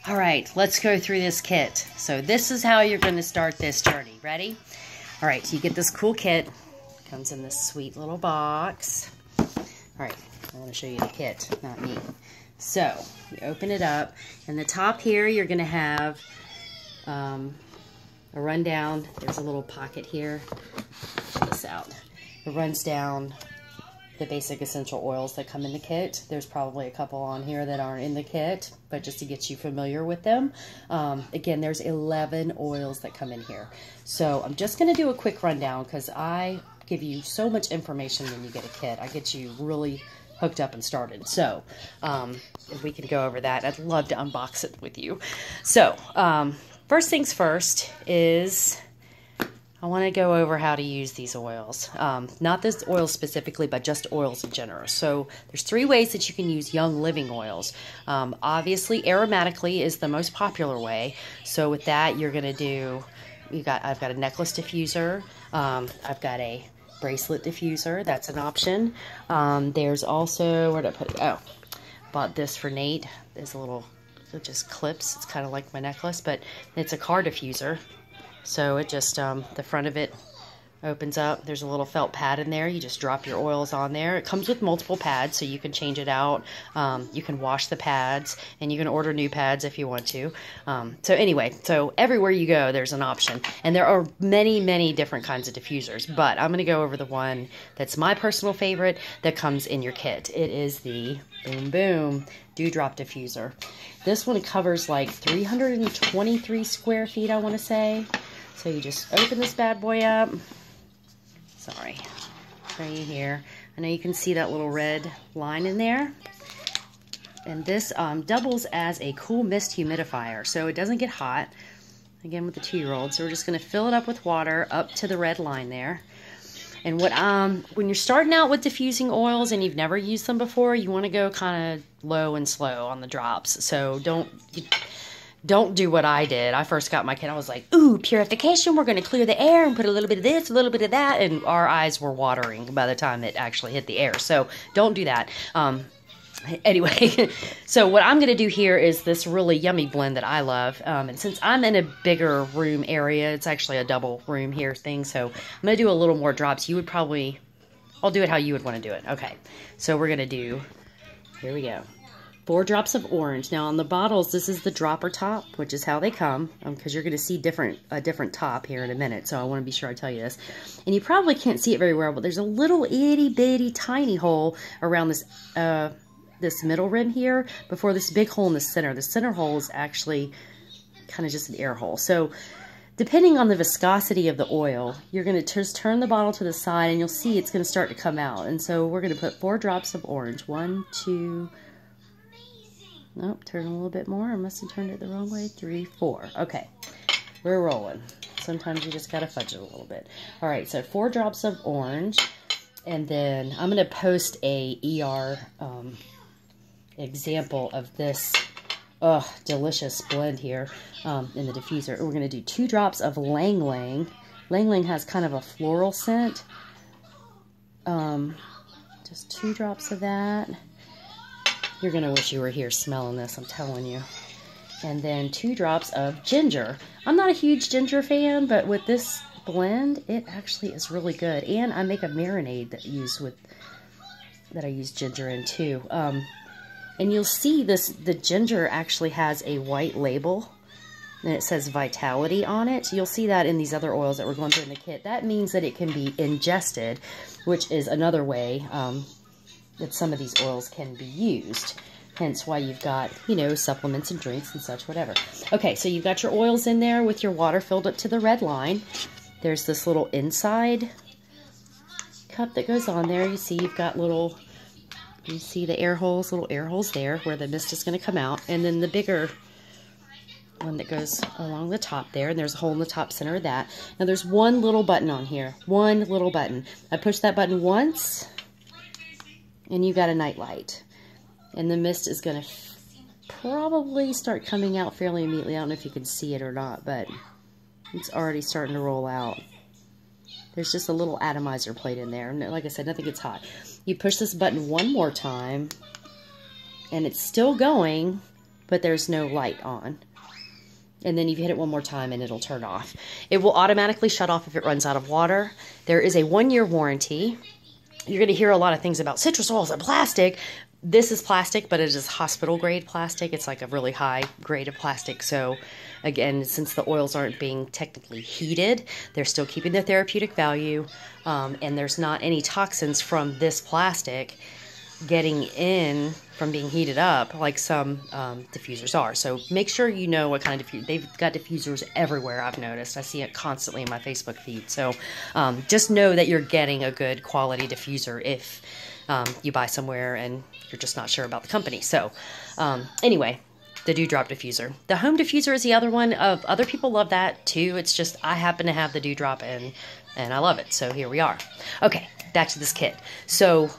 All right, let's go through this kit. So this is how you're going to start this journey. Ready? All right, so you get this cool kit. Comes in this sweet little box. All right, I want to show you the kit, not me. So you open it up, and the top here you're going to have a rundown. There's a little pocket here. Check this out. It runs down the basic essential oils that come in the kit. There's probably a couple on here that aren't in the kit, but just to get you familiar with them. Again, there's 11 oils that come in here. So I'm just going to do a quick rundown because I give you so much information when you get a kit. I get you really hooked up and started. So if we can go over that, I'd love to unbox it with you. So first things first is I want to go over how to use these oils. Not this oil specifically, but just oils in general. So there's 3 ways that you can use Young Living oils. Obviously, aromatically is the most popular way. So with that, you're going to do, I've got a necklace diffuser. I've got a bracelet diffuser. That's an option. There's also, where did I put it? Oh, bought this for Nate. There's a little, it just clips. It's kind of like my necklace, but it's a car diffuser. So it just, the front of it opens up. There's a little felt pad in there. You just drop your oils on there. It comes with multiple pads, so you can change it out. You can wash the pads, and you can order new pads if you want to. So anyway, so everywhere you go, there's an option. And there are many, many different kinds of diffusers, but I'm going to go over the one that's my personal favorite that comes in your kit. It is the Boom Boom Dewdrop Diffuser. This one covers like 323 square feet, I want to say. So you just open this bad boy up. Sorry, right here. I know you can see that little red line in there. And this doubles as a cool mist humidifier, so it doesn't get hot. Again, with the 2-year-old. So we're just going to fill it up with water up to the red line there. And what when you're starting out with diffusing oils and you've never used them before, you want to go kind of low and slow on the drops. So don't do what I did. I first got my kit. I was like, ooh, purification. We're going to clear the air and put a little bit of this, a little bit of that. And our eyes were watering by the time it actually hit the air. So don't do that. Anyway, so what I'm going to do here is this really yummy blend that I love. And since I'm in a bigger room area, it's actually a double room here thing. So I'm going to do a little more drops. You would probably, I'll do it how you would want to do it. Okay, so we're going to do, here we go. 4 drops of orange. Now on the bottles, this is the dropper top, which is how they come, because you're going to see a different top here in a minute. So I want to be sure I tell you this. And you probably can't see it very well, but there's a little itty bitty tiny hole around this this middle rim here before this big hole in the center. The center hole is actually kind of just an air hole. So depending on the viscosity of the oil, you're going to just turn the bottle to the side and you'll see it's going to start to come out. And so we're going to put 4 drops of orange. 1, 2, nope, turn a little bit more. I must have turned it the wrong way. 3, 4. Okay, we're rolling. Sometimes you just got to fudge it a little bit. All right, so 4 drops of orange. And then I'm going to post a ER example of this delicious blend here in the diffuser. We're going to do 2 drops of Lang Lang. Lang Lang has kind of a floral scent. Just 2 drops of that. You're going to wish you were here smelling this, I'm telling you. And then 2 drops of ginger. I'm not a huge ginger fan, but with this blend, it actually is really good. And I make a marinade that I use ginger in too. And you'll see the ginger actually has a white label, and it says Vitality on it. You'll see that in these other oils that we're going through in the kit. That means that it can be ingested, which is another way that some of these oils can be used. Hence why you've got, you know, supplements and drinks and such, whatever. Okay, so you've got your oils in there with your water filled up to the red line. There's this little inside cup that goes on there. You see you've got little, you see the air holes, little air holes there where the mist is going to come out. And then the bigger one that goes along the top there, and there's a hole in the top center of that. Now there's one little button on here, one little button. I push that button once, and you got a night light. And the mist is going to probably start coming out fairly immediately. I don't know if you can see it or not, but it's already starting to roll out. There's just a little atomizer plate in there. Like I said, nothing gets hot. You push this button one more time, and it's still going, but there's no light on. And then you hit it one more time and it'll turn off. It will automatically shut off if it runs out of water. There is a 1-year warranty. You're going to hear a lot of things about citrus oils and plastic. This is plastic, but it is hospital grade plastic. It's like a really high grade of plastic. So again, since the oils aren't being technically heated, they're still keeping their therapeutic value. And there's not any toxins from this plastic getting in from being heated up like some diffusers are. So make sure you know what kind of diffuser. They've got diffusers everywhere, I've noticed. I see it constantly in my Facebook feed. So just know that you're getting a good quality diffuser if you buy somewhere and you're just not sure about the company. So anyway, the Dewdrop diffuser. The home diffuser is the other one. Other people love that too. It's just I happen to have the Dewdrop and I love it. So here we are. Okay, back to this kit. So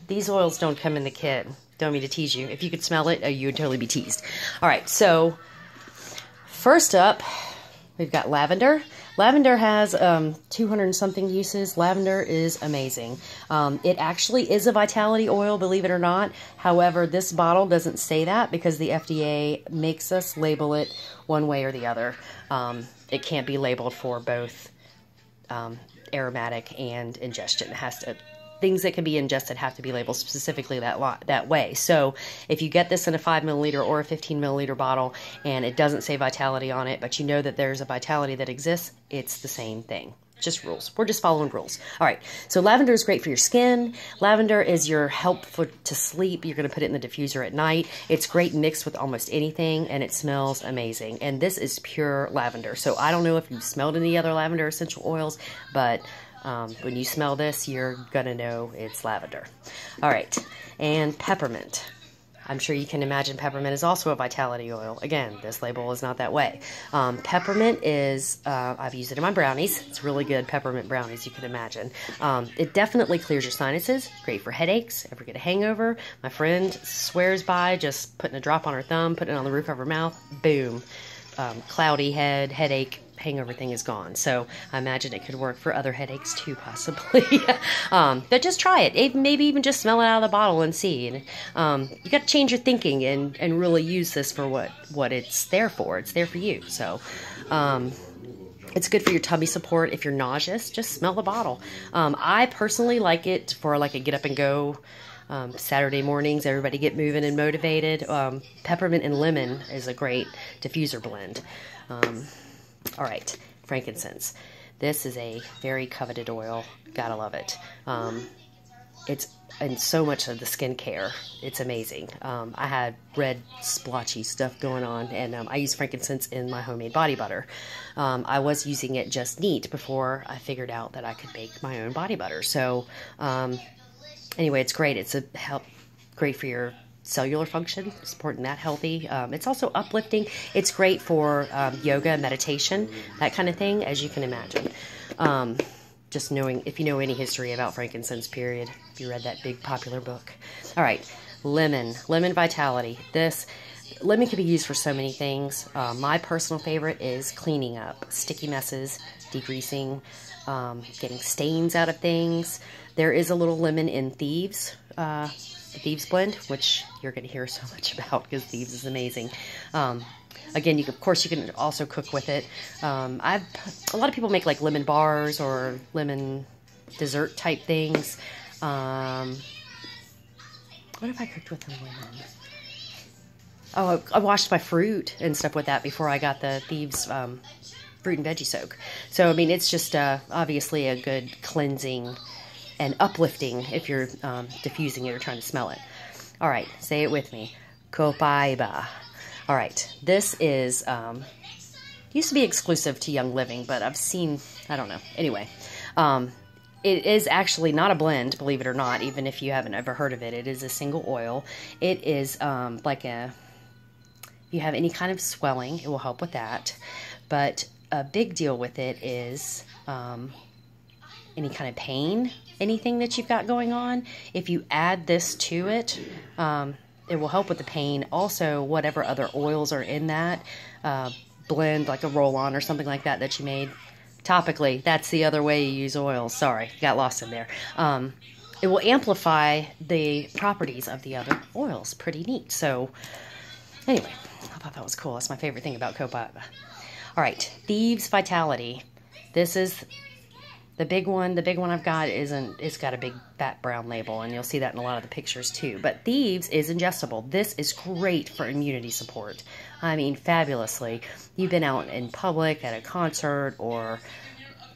these oils don't come in the kit. Don't mean to tease you. If you could smell it, you would totally be teased. All right, so first up, we've got lavender. Lavender has 200 and something uses. Lavender is amazing. It actually is a vitality oil, believe it or not. However, this bottle doesn't say that because the FDA makes us label it one way or the other. It can't be labeled for both aromatic and ingestion. It has to. Things that can be ingested have to be labeled specifically that way. So if you get this in a 5 milliliter or a 15 milliliter bottle and it doesn't say vitality on it, but you know that there's a vitality that exists, it's the same thing. Just rules. We're just following rules. All right. So lavender is great for your skin. Lavender is your help to sleep. You're going to put it in the diffuser at night. It's great mixed with almost anything and it smells amazing. And this is pure lavender. So I don't know if you've smelled any other lavender essential oils, but when you smell this, you're going to know it's lavender. All right. And peppermint. I'm sure you can imagine peppermint is also a vitality oil. Again, this label is not that way. Peppermint is, I've used it in my brownies. It's really good peppermint brownies, you can imagine. It definitely clears your sinuses. Great for headaches. Ever get a hangover? My friend swears by just putting a drop on her thumb, putting it on the roof of her mouth. Boom. Cloudy head, headache, hangover thing is gone. So I imagine it could work for other headaches too, possibly. But just try it. Maybe even just smell it out of the bottle and see. And you got to change your thinking and really use this for what it's there for. It's there for you. So it's good for your tummy support. If you're nauseous, just smell the bottle. I personally like it for like a get up and go. Saturday mornings, everybody get moving and motivated. Peppermint and lemon is a great diffuser blend. All right, frankincense. This is a very coveted oil. Gotta love it. It's in so much of the skincare. It's amazing. I had red splotchy stuff going on, and I use frankincense in my homemade body butter. I was using it just neat before I figured out that I could make my own body butter. So anyway, it's great. It's great for your cellular function, supporting that healthy. It's also uplifting. It's great for yoga, meditation, that kind of thing, as you can imagine. Just knowing, if you know any history about frankincense, period, if you read that big popular book. All right, lemon vitality. Lemon can be used for so many things. My personal favorite is cleaning up sticky messes, degreasing, getting stains out of things. There is a little lemon in Thieves, the Thieves blend, which you're going to hear so much about because Thieves is amazing. Again, of course, you can also cook with it. A lot of people make like lemon bars or lemon dessert type things. What have I cooked with the lemon? Oh, I washed my fruit and stuff with that before I got the Thieves fruit and veggie soak. So, I mean, it's just obviously a good cleansing and uplifting if you're diffusing it or trying to smell it. All right, say it with me. Copaiba. All right, this is, used to be exclusive to Young Living, but I've seen, I don't know. Anyway, it is actually not a blend, believe it or not, even if you haven't ever heard of it. It is a single oil. It is like if you have any kind of swelling, it will help with that. But a big deal with it is any kind of pain, anything that you've got going on. If you add this to it, it will help with the pain. Also, whatever other oils are in that blend, like a roll-on or something like that that you made topically. That's the other way you use oils. Sorry, got lost in there. It will amplify the properties of the other oils. Pretty neat. So, anyway, thought that was cool. That's my favorite thing about Copaiba. All right, Thieves Vitality. This is the big one. The big one I've got it's got a big fat brown label, and you'll see that in a lot of the pictures too. But Thieves is ingestible. This is great for immunity support. I mean, fabulously. You've been out in public at a concert or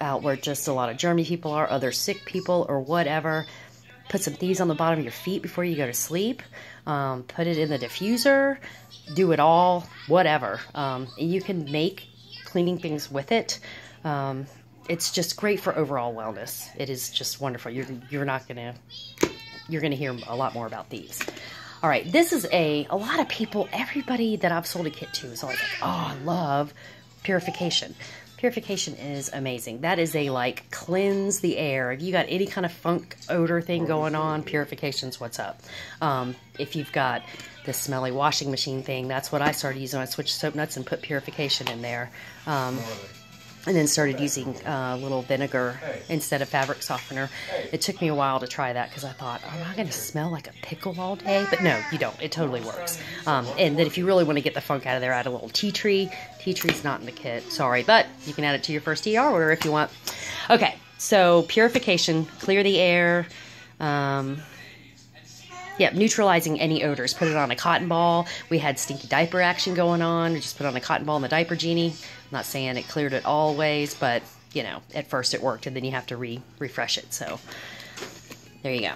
out where just a lot of germy people are, other sick people or whatever. Put some Thieves on the bottom of your feet before you go to sleep. Put it in the diffuser. Do it all, whatever. You can make cleaning things with it. It's just great for overall wellness. It is just wonderful. You're gonna hear a lot more about Thieves. All right, this is a lot of people, everybody that I've sold a kit to is always like, oh, I love Purification. Purification is amazing. That is a, like, cleanse the air. If you got any kind of funk odor thing going on, Purification's what's up. If you've got the smelly washing machine thing, that's what I started using. I switched soap nuts and put Purification in there. And then started using a little vinegar instead of fabric softener. It took me a while to try that because I thought, oh, am I going to smell like a pickle all day? But no, you don't. It totally works. And then if you really want to get the funk out of there, add a little tea tree. Tea tree's not in the kit, sorry, but you can add it to your first ER order if you want. Okay, so Purification, clear the air. Yeah, neutralizing any odors. Put it on a cotton ball. We had stinky diaper action going on. We just put on a cotton ball in the diaper genie. I'm not saying it cleared it always, but, you know, at first it worked, and then you have to refresh it. So, there you go.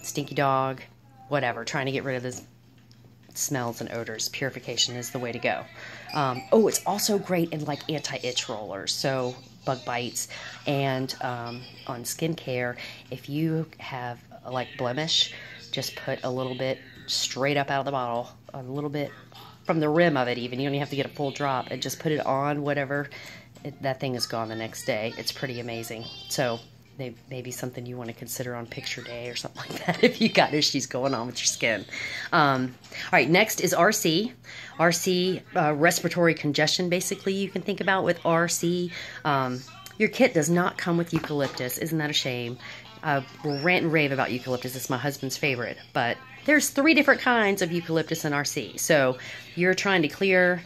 Stinky dog, whatever. Trying to get rid of the smells and odors. Purification is the way to go. Oh, it's also great in, like, anti-itch rollers. So, bug bites. And on skincare, if you have, like, blemish, just put a little bit straight up out of the bottle, a little bit from the rim of it even. You don't even have to get a full drop, and just put it on whatever. That thing is gone the next day. It's pretty amazing. So maybe something you want to consider on picture day or something like that if you got issues going on with your skin. All right, next is RC. RC, respiratory congestion, basically, you can think about with RC. Your kit does not come with eucalyptus. Isn't that a shame? We'll rant and rave about eucalyptus. It's my husband's favorite. But there's 3 different kinds of eucalyptus in RC. So you're trying to clear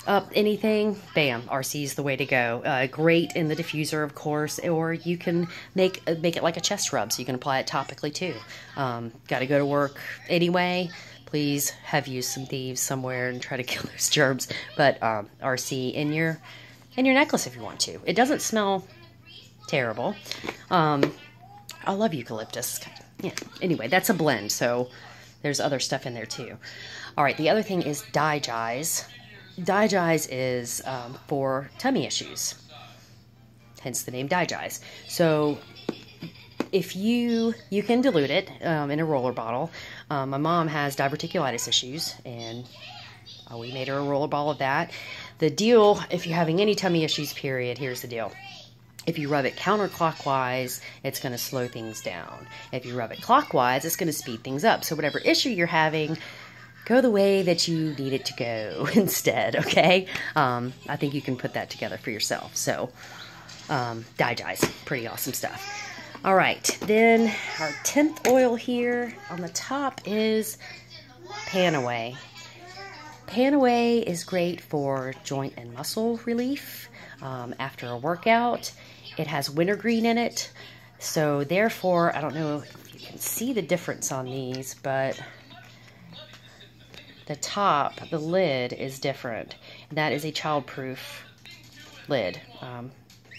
up anything, bam, RC is the way to go. Great in the diffuser, of course, or you can make it like a chest rub, so you can apply it topically too. Got to go to work anyway. Please have used some Thieves somewhere and try to kill those germs. But RC in your necklace if you want to. It doesn't smell terrible. I love eucalyptus. Yeah. Anyway, that's a blend, so there's other stuff in there too. All right, the other thing is Digize. Digize is for tummy issues, hence the name Digize. So if you can dilute it in a roller bottle. My mom has diverticulitis issues, and we made her a roller ball of that. The deal, if you're having any tummy issues, period, here's the deal. If you rub it counterclockwise, it's going to slow things down. If you rub it clockwise, it's going to speed things up. So whatever issue you're having, go the way that you need it to go instead, okay? I think you can put that together for yourself. So, Digize, pretty awesome stuff. All right, then our 10th oil here on the top is Panaway. Panaway is great for joint and muscle relief after a workout. It has wintergreen in it, so therefore, I don't know if you can see the difference on these, but the top, the lid is different. That is a childproof lid.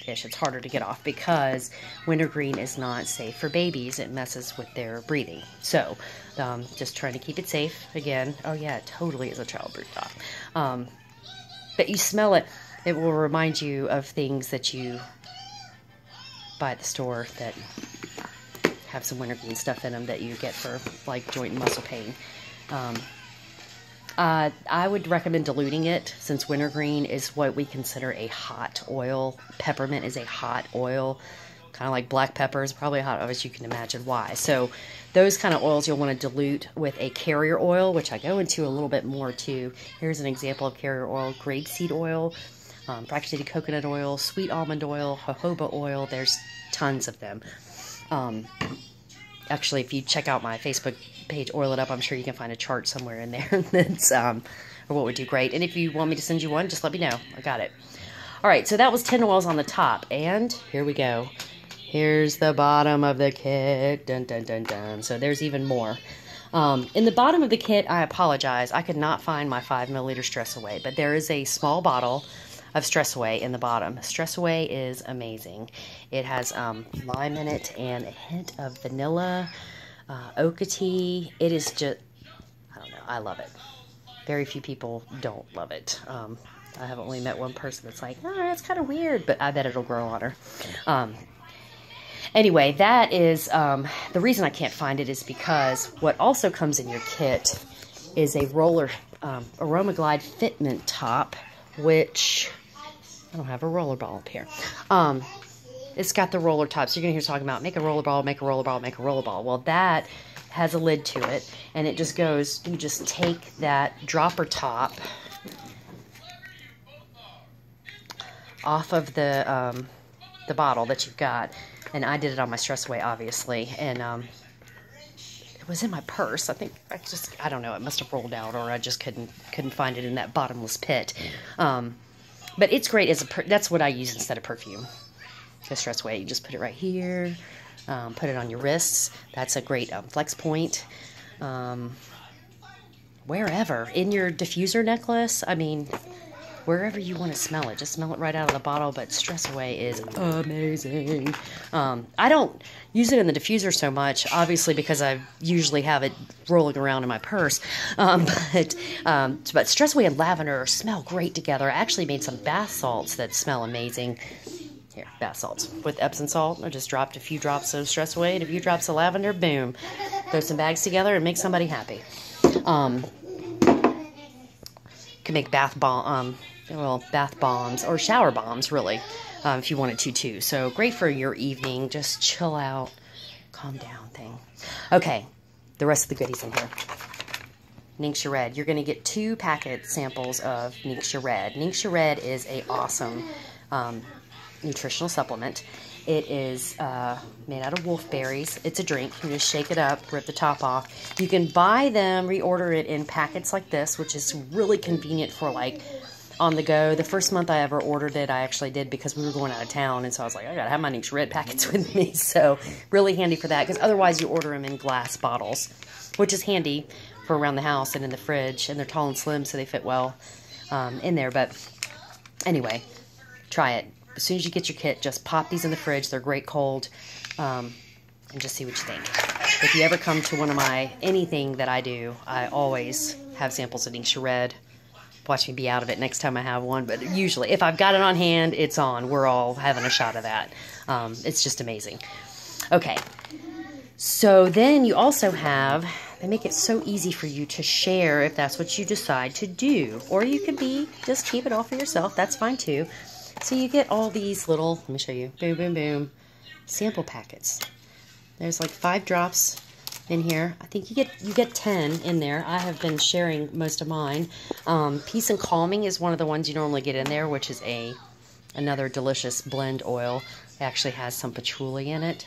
It's harder to get off because wintergreen is not safe for babies. It messes with their breathing. So, just trying to keep it safe. Again, oh yeah, it totally is a childproof top. But you smell it, it will remind you of things that you buy at the store that have some wintergreen stuff in them that you get for like joint and muscle pain. I would recommend diluting it, since wintergreen is what we consider a hot oil. Peppermint is a hot oil, kind of like black pepper is probably a hot oil, as you can imagine why. So those kind of oils you'll want to dilute with a carrier oil, which I go into a little bit more too. Here's an example of carrier oil: grapeseed oil, fractionated coconut oil, sweet almond oil, jojoba oil. There's tons of them. Actually, if you check out my Facebook page, Oil It Up, I'm sure you can find a chart somewhere in there that's or what would do great. And if you want me to send you one, just let me know. I got it. All right, so that was 10 oils on the top. And here we go. Here's the bottom of the kit. Dun, dun, dun, dun. So there's even more. In the bottom of the kit, I apologize. I could not find my 5 milliliter Stress Away, but there is a small bottle of Stress Away in the bottom. Stress Away is amazing. It has lime in it and a hint of vanilla, oak tea. It is just, I don't know, I love it. Very few people don't love it. I haven't only met one person that's like, oh, that's kind of weird, but I bet it'll grow on her. Anyway, that is, the reason I can't find it is because what also comes in your kit is a roller, Aroma Glide Fitment top, which, I don't have a roller ball up here. It's got the roller top, so you're going to hear talking about make a roller ball, make a roller ball, make a roller ball. Well, that has a lid to it, and it just goes, you just take that dropper top off of the bottle that you've got, and I did it on my Stress Away, obviously, and it was in my purse. I think I don't know, it must have rolled out, or I just couldn't find it in that bottomless pit. But it's great as that's what I use instead of perfume. The Stress Away, you just put it right here, put it on your wrists. That's a great flex point. Wherever, in your diffuser necklace, I mean, wherever you want to smell it, just smell it right out of the bottle. But Stress Away is amazing. I don't use it in the diffuser so much, obviously, because I usually have it rolling around in my purse. But Stress Away and lavender smell great together. I actually made some bath salts that smell amazing. Here, bath salts with Epsom salt. I just dropped a few drops of Stress Away and a few drops of lavender. Boom. Throw some bags together and make somebody happy. You can make bath bombs or shower bombs, really, if you wanted to, too. So great for your evening. Just chill out, calm down thing. Okay, the rest of the goodies in here. Ningxia Red. You're going to get 2 packet samples of Ningxia Red. Ningxia Red is a awesome nutritional supplement. It is made out of wolfberries. It's a drink. You just shake it up, rip the top off. You can buy them, reorder it in packets like this, which is really convenient for like on the go. The first month I ever ordered it, I actually did because we were going out of town, and so I was like, I gotta have my Ningxia Red packets with me. So really handy for that, because otherwise you order them in glass bottles, which is handy for around the house and in the fridge, and they're tall and slim, so they fit well in there. But anyway, try it. As soon as you get your kit, just pop these in the fridge. They're great cold, and just see what you think. If you ever come to one of anything that I do, I always have samples of Ningxia Red. Watch me be out of it next time I have one, but usually, if I've got it on hand, it's on. We're all having a shot of that. It's just amazing. Okay, so then you also have, they make it so easy for you to share if that's what you decide to do. Or you could just keep it all for yourself. That's fine too. So you get all these little, let me show you, boom, boom, boom, sample packets. There's like 5 drops in here. I think you get 10 in there. I have been sharing most of mine. Peace and Calming is one of the ones you normally get in there, which is another delicious blend oil. It actually has some patchouli in it.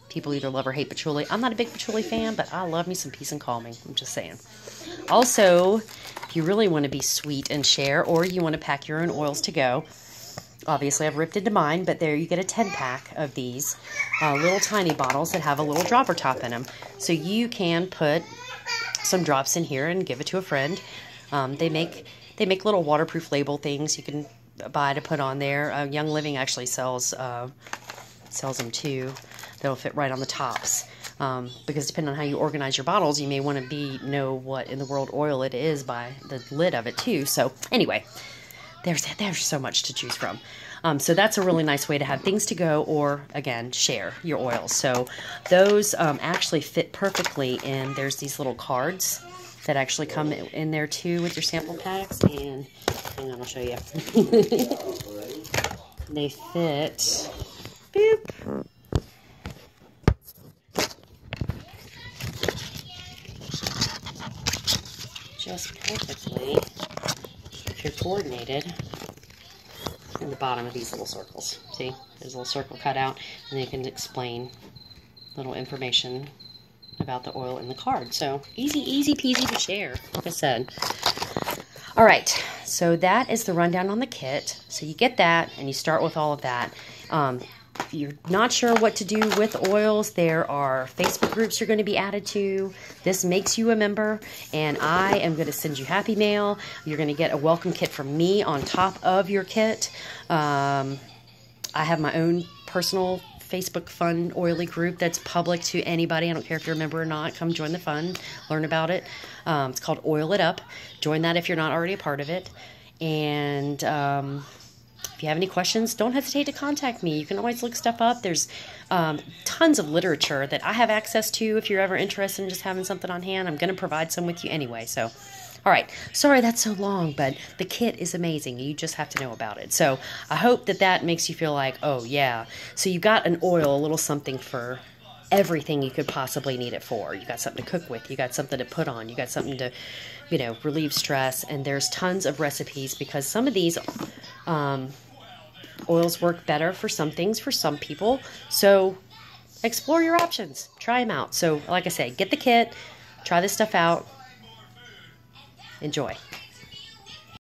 People either love or hate patchouli. I'm not a big patchouli fan, but I love me some Peace and Calming. I'm just saying. Also, if you really want to be sweet and share, or you want to pack your own oils to go, obviously I've ripped into mine, but there you get a 10-pack of these little tiny bottles that have a little dropper top in them. So you can put some drops in here and give it to a friend. They make little waterproof label things you can buy to put on there. Young Living actually sells them too. They'll fit right on the tops. Because depending on how you organize your bottles, you may want to know what in the world oil it is by the lid of it too. So anyway, there's so much to choose from. So that's a really nice way to have things to go, or again, share your oils. So those actually fit perfectly in. There's these little cards that actually come in there too with your sample packs. And hang on, I'll show you. They fit. Boop. Just perfectly, if you're coordinated, in the bottom of these little circles. See, there's a little circle cut out, and they can explain little information about the oil in the card. So easy peasy to share, like I said. All right, so that is the rundown on the kit. So you get that, and you start with all of that. If you're not sure what to do with oils, there are Facebook groups you're going to be added to. This makes you a member, and I am going to send you happy mail. You're going to get a welcome kit from me on top of your kit. I have my own personal Facebook fun oily group that's public to anybody. I don't care if you're a member or not. Come join the fun, learn about it. It's called Oil It Up. Join that if you're not already a part of it. And if you have any questions, don't hesitate to contact me. You can always look stuff up. There's tons of literature that I have access to. If you're ever interested in just having something on hand, I'm going to provide some with you anyway. So, all right. Sorry that's so long, but the kit is amazing. You just have to know about it. So I hope that that makes you feel like, oh, yeah. So you got an oil, a little something for everything you could possibly need it for. You got something to cook with. You got something to put on. You got something to, you know, relieve stress. And there's tons of recipes because some of these oils work better for some things for some people. So explore your options. Try them out. So like I say, get the kit. Try this stuff out. Enjoy.